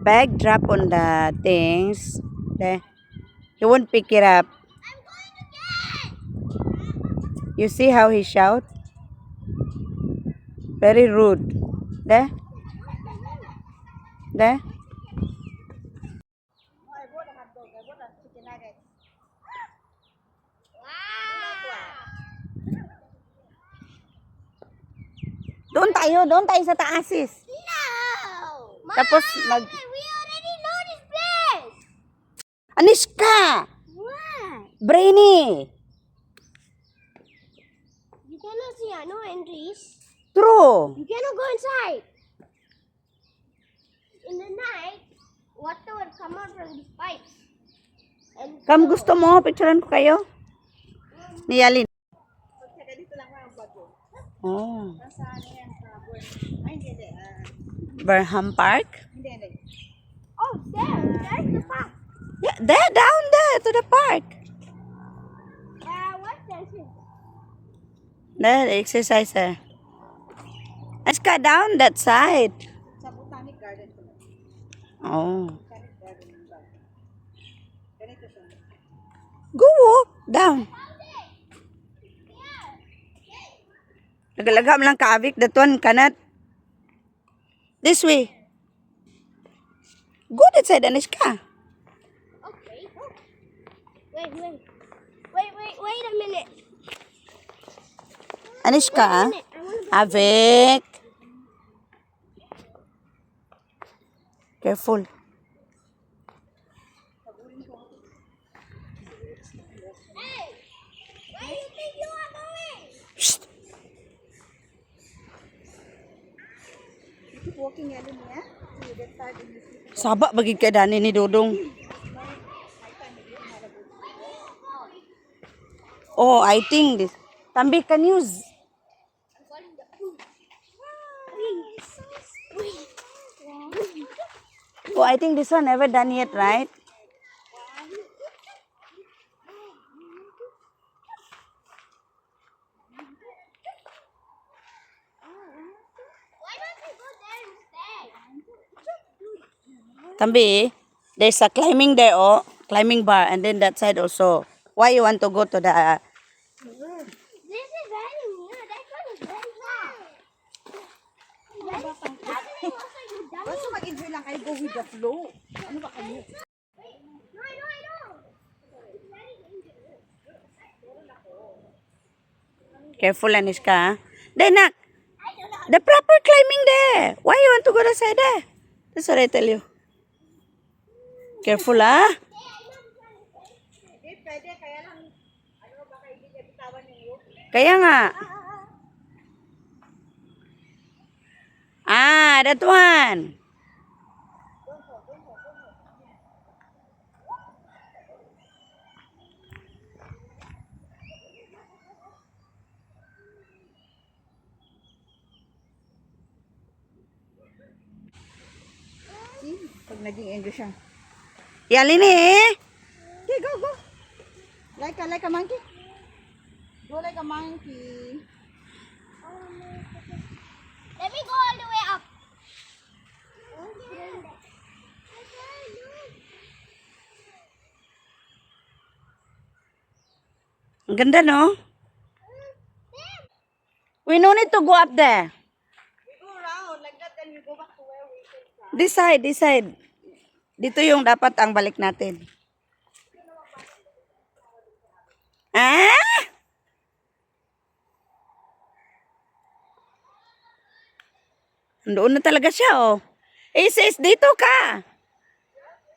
bag drop on the things, there, he won't pick it up. You see how he shout? Very rude. There. There. Doon tayo sa taas, sis. No! Tapos Mom, we already know this place! Anishka! What? Brainy! You cannot see no entries. True! You cannot go inside. In the night, water will come out from these pipes. And Kam, gusto mo? Picturean ko kayo? Ni Yalin. Oh. Burnham Park? oh, there's the park. Yeah, there, down there to the park. What's that? There, the exercise there. Anishka, down that side. Sa Botanic Garden ko. Oh. Botanic Garden ng bag. Ganito siya. Go walk down. Nagalagam lang kaavik. That one cannot. This way. Go that side, Anishka. Okay. Wait a minute. Anishka, I want Avik. Careful. Hey! Where do you think you are going? Shh. You keep walking yan niya. You get tired in this. Sabak bagi keadaan ni Dodong. Oh, I think this. Tambi can use. Oh, I think this one never done yet, right? Why don't you go there instead? Tambi, there's a climbing there, oh, climbing bar, and then that side also. Why you want to go to the? This is very near. That one is very far. Basta mag-enjoy lang kayo. Go with the flow. Ano ba kayo? No, I know. It's very dangerous. Careful, Anishka. Huh? There, nak. The proper climbing there. Why you want to go the side there? That's what I tell you. Careful, ah. Hindi, pwede. Kaya lang, ano baka hindi niya bitawan yung roof. Kaya nga. Ah, that one. See? Pag naging enjoy siya. Yalin eh. Okay, go. Like a monkey. Go like a monkey. Let me go all the way up. Ang ganda, no? We no need to go up there. We go around like that, then we go back to where we came from. This side. Dito yung dapat ang balik natin. Ah! Doon na talaga siya, oh. Eh, sis, dito ka.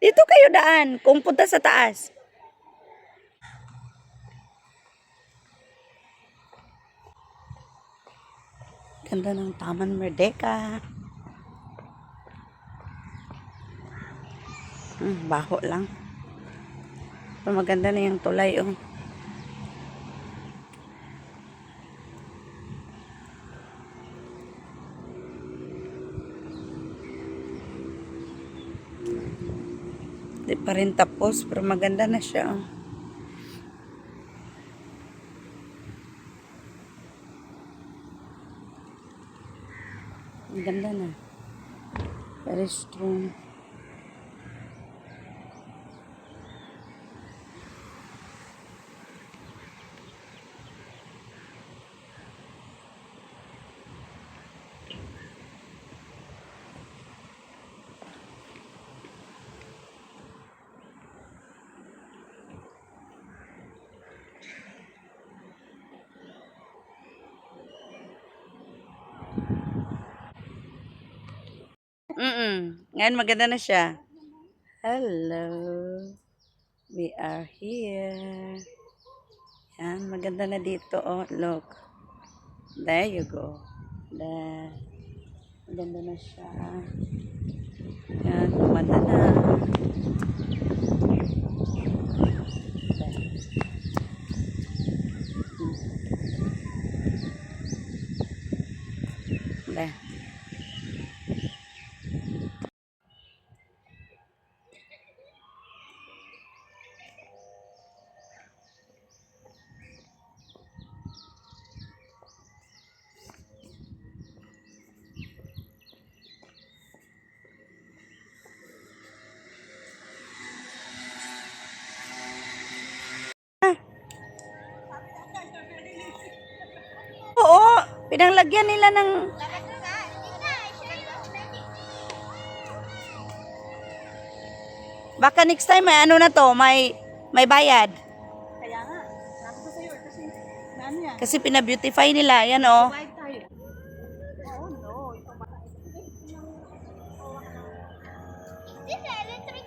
Dito kayo daan, kung punta sa taas. Ganda ng Taman Merdeka. Baho lang. Pero maganda na yung tulay, oh. Di pa rin tapos, pero maganda na siya, oh. Ang ganda na. Very strong. Ngayon maganda na siya. Hello. We are here. Yan, maganda na dito. Oh, look. There you go. There. Maganda na siya. Yan, gumanda na. There. Oo, pinanglagyan nila ng... Baka next time may ano na to, may bayad. Kaya nga. Sabi ko sa'yo, kasi ano yan? Kasi pina-beautify nila, yan oh. Bayad tayo. Oh no. Ito ba? This is electric.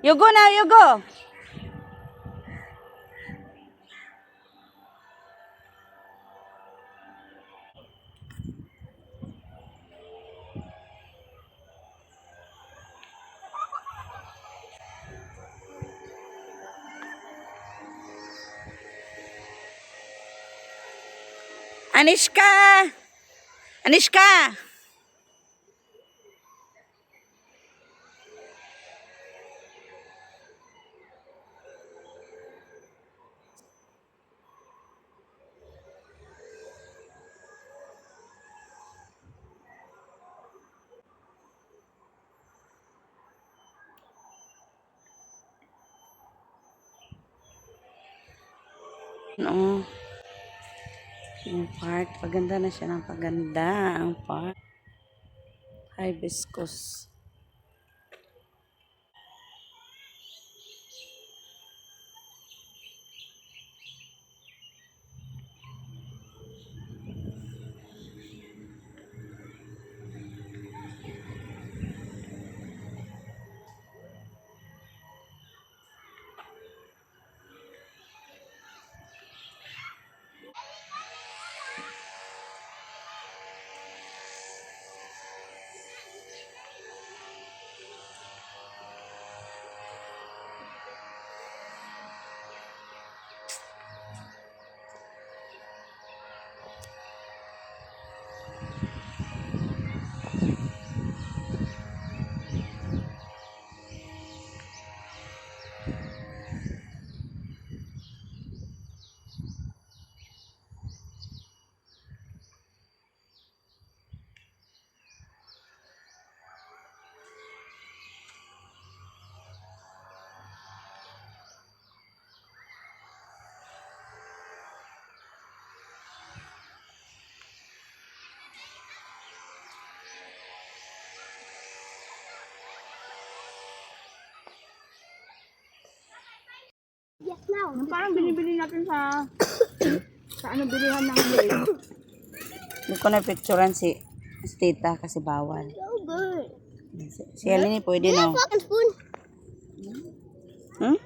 You go now, you go. Anishka! Anishka! No. Yung part, paganda na siya ng paganda. Ang part. Hibiscus. Yes, now. Yung parang binibili natin sa ano bilihan ng lake. Hindi ko na picturean si tita kasi bawal. So good. Si Helene pwede no. Fucking spoon. Hmm?